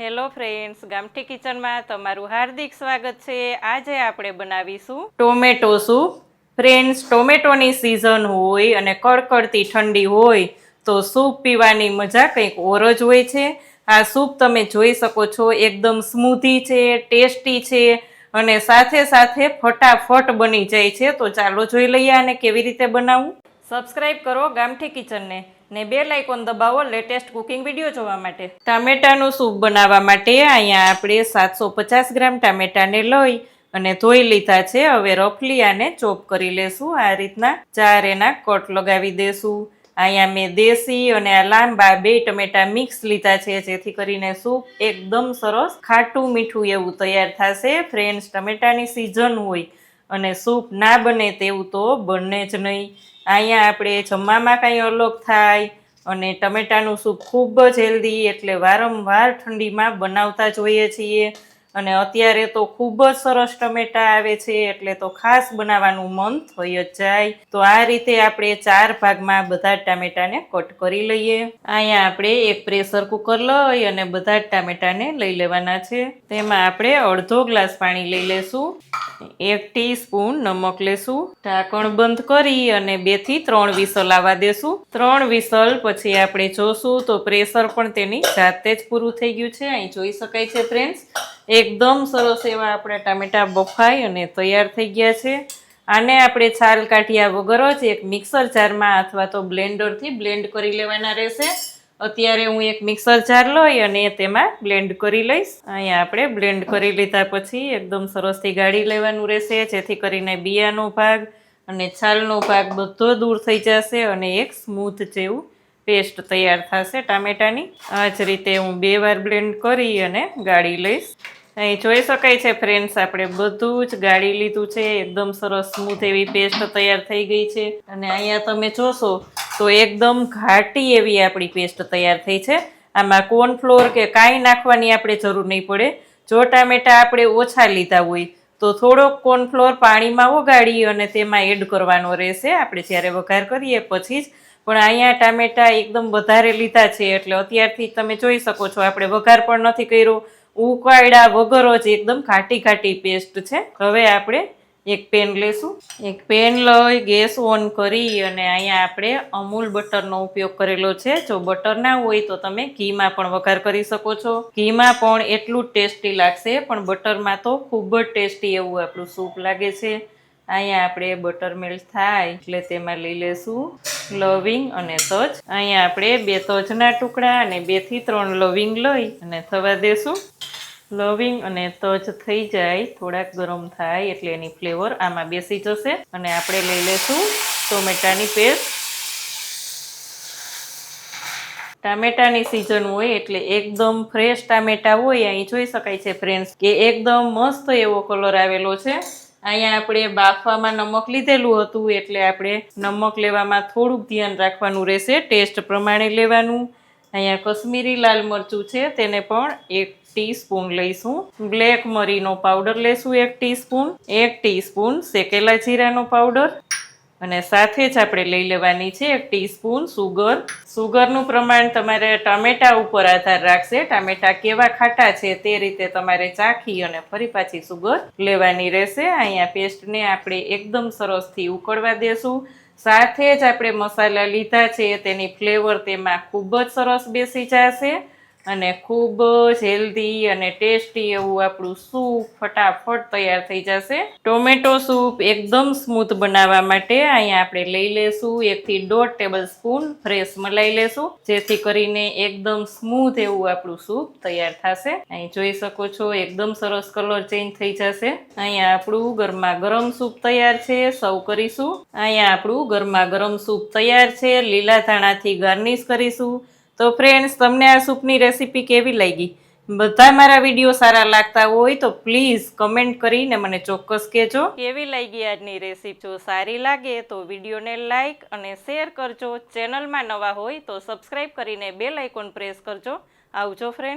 Hello friends, ગામઠી કિચનમાં તમારું હાર્દિક સ્વાગત છે। આજે આપણે બનાવીશું ટોમેટો સૂપ। ફ્રેન્ડ્સ, ટોમેટોની સિઝન હોય અને કડકડતી ઠંડી હોય તો સૂપ પીવાની મજા કંઈક ઓર જ હોય છે। આ સૂપ તમે જોઈ શકો છો, એકદમ સ્મૂધી છે, ટેસ્ટી છે અને સાથે સાથે ફટાફટ બની જાય છે। તો ચાલો જોઈ લઈએ આને કેવી રીતે બનાવવું। સબસ્ક્રાઇબ કરો ગામઠી કિચનને ને બેલ આઇકોન દબાવો લેટેસ્ટ કુકિંગ વિડીયો જોવા માટે। ટામેટાનું સૂપ બનાવવા માટે અહીંયા આપણે 750 ગ્રામ ટામેટાને લઈ અને ધોઈ લીધા છે। હવે રફલી આને ચોપ કરી લેશું। આ રીતના 4 એના કટ લગાવી દેશું। અહીંયા મેં દેશી અને આ લાંબા 2 ટમેટા મિક્સ લીધા છે, જેથી કરીને સૂપ એકદમ સરસ ખાટું મીઠું એવું તૈયાર થશે। ફ્રેન્ડ્સ, ટમેટાની સિઝન હોય અને સૂપ ના બને તેવું તો બને જ નહીં। અહીંયા આપણે જમવામાં કાંઈ અલગ થાય અને ટમેટાનું સૂપ ખૂબ જ હેલ્ધી, એટલે વારંવાર ઠંડીમાં બનાવતા જોઈએ છીએ અને અત્યારે તો ખૂબ જ સરસ ટમેટા આવે છે, એટલે તો ખાસ બનાવવાનું મન થઈ જ જાય। તો આ રીતે આપણે 4 ભાગમાં બધા ટામેટાને કટ કરી લઈએ। અહીંયા આપણે એક પ્રેશર કુકર લઈ અને બધા ટામેટાને લઈ લેવાના છે। તેમાં આપણે અડધો ગ્લાસ પાણી લઈ લેશું, 1 ટીસ્પૂન નમક લેશું, ઢાંકણ બંધ કરી અને 2 થી 3 વિસલ આવવા દેશું। 3 વિસલ પછી આપણે જોશું તો પ્રેશર પણ તેની જાતે જ પૂરું થઈ ગયું છે। અહીં જોઈ શકાય છે ફ્રેન્ડ્સ, એકદમ સરસ એવા આપણા ટામેટા બફાઈ અને તૈયાર થઈ ગયા છે। આને આપણે છાલ કાઢ્યા વગર જ એક મિક્સર જારમાં અથવા તો બ્લેન્ડરથી બ્લેન્ડ કરી લેવાના રહેશે। અત્યારે હું એક મિક્સર જાર લઈ અને તેમાં બ્લેન્ડ કરી લઈશ। અહીંયા આપણે બ્લેન્ડ કરી લીધા પછી એકદમ સરસથી ગાળી લેવાનું રહેશે, જેથી કરીને બિયાનો ભાગ અને છાલનો ભાગ બધો દૂર થઈ જશે અને એક સ્મૂથ જેવું પેસ્ટ તૈયાર થશે ટામેટાની। આ જ રીતે હું 2 વાર બ્લેન્ડ કરી અને ગાળી લઈશ। અહીં જોઈ શકાય છે ફ્રેન્ડ્સ, આપણે બધું જ ગાળી લીધું છે, એકદમ સરસ સ્મૂથ એવી પેસ્ટ તૈયાર થઈ ગઈ છે અને અહીંયા તમે જોશો તો એકદમ ઘાટી એવી આપણી પેસ્ટ તૈયાર થઈ છે। આમાં કોર્નફ્લોર કે કાંઈ નાખવાની આપણે જરૂર નહીં પડે। જો ટામેટા આપણે ઓછા લીધા હોય તો થોડોક કોર્નફ્લોર પાણીમાં ઓગાળી અને તેમાં એડ કરવાનો રહેશે, આપણે જ્યારે વઘાર કરીએ પછી જ। પણ અહીંયા ટામેટા એકદમ વધારે લીધા છે, એટલે અત્યારથી તમે જોઈ શકો છો આપણે વઘાર પણ નથી કર્યો, ઉકાળ્યા વગર જ એકદમ ઘાટી ઘાટી પેસ્ટ છે। હવે આપણે એક પેન લેશું, એક પેન લઈ ગેસ ઓન કરી અને અહીંયા આપણે અમૂલ બટરનો ઉપયોગ કરેલો છે। જો બટર ના હોય તો તમે ઘીમાં પણ વઘાર કરી શકો છો, ઘીમાં પણ એટલું જ ટેસ્ટી લાગશે, પણ બટરમાં તો ખૂબ જ ટેસ્ટી એવું આપણું સૂપ લાગે છે। અહીંયા આપણે બટર મેલ્ટ થાય એટલે તેમાં લઈ લેશું લવિંગ અને તજ। અહીંયા આપણે 2 તજના ટુકડા અને 2 થી 3 લવિંગ લઈ અને થવા દેશું। લવિંગ અને તજ થઈ જાય, થોડાક ગરમ થાય એટલે એની ફ્લેવર આમાં બેસી જશે અને આપણે લઈ લેશું ટોમેટાની પેસ્ટ। ટામેટાની સિઝન હોય એટલે એકદમ ફ્રેશ ટામેટા હોય। અહીં જોઈ શકાય છે ફ્રેન્ડ્સ કે એકદમ મસ્ત એવો કલર આવેલો છે। અહીંયા આપણે બાફવામાં નમક લીધેલું હતું, એટલે આપણે નમક લેવામાં થોડુંક ધ્યાન રાખવાનું રહેશે, ટેસ્ટ પ્રમાણે લેવાનું। અહીંયા કશ્મીરી લાલ મરચું છે, તેને પણ 1 ટીસ્પૂન લઈશું। બ્લેક મરીનો પાવડર લેશું 1 ટીસ્પૂન, 1 ટીસ્પૂન શેકેલા જીરાનો પાવડર અને સાથે જ આપણે લઈ લેવાની છે 1 ટીસ્પૂન સુગર। સુગરનું પ્રમાણ તમારે ટામેટા ઉપર આધાર રાખશે, ટામેટા કેવા ખાટા છે તે રીતે તમારે ચાખી અને ફરી પાછી સુગર લેવાની રહેશે। અહીંયા પેસ્ટને આપણે એકદમ સરસથી ઉકળવા દેશું। સાથે જ આપણે મસાલા લીધા છે તેની ફ્લેવર તેમાં ખૂબ જ સરસ બેસી જશે અને ખૂબ જ હેલ્ધી અને ટેસ્ટી એવું આપણું સૂપ ફટાફટ તૈયાર થઈ જશે। ટોમેટો સૂપ એકદમ સ્મૂથ બનાવવા માટે અહીંયા આપણે લઈ લેશું 1 થી 1.5 ટેબલ સ્પૂન ફ્રેશ મલાઈ લેશું, જેથી કરીને એકદમ સ્મૂથ એવું આપણું સૂપ તૈયાર થશે। અહીં જોઈ શકો છો એકદમ સરસ કલર ચેન્જ થઈ જશે। અહીંયા આપણું ગરમા ગરમ સૂપ તૈયાર છે, સર્વ કરીશું। અહીંયા આપણું ગરમા ગરમ સૂપ તૈયાર છે, લીલા ધાણાથી ગાર્નિશ કરીશું। તો ફ્રેન્ડ્સ, તમને આ સૂપની રેસીપી કેવી લાગી? બધા મારા વિડીયો સારા લાગતા હોય તો પ્લીઝ કમેન્ટ કરીને મને ચોક્કસ કહેજો કેવી લાગી આજની રેસીપી। જો સારી લાગે તો વિડીયોને લાઈક અને શેર કરજો। ચેનલમાં નવા હોય તો સબસ્ક્રાઈબ કરીને બેલ આઇકોન પ્રેસ કરજો। આવજો ફ્રેન્ડ।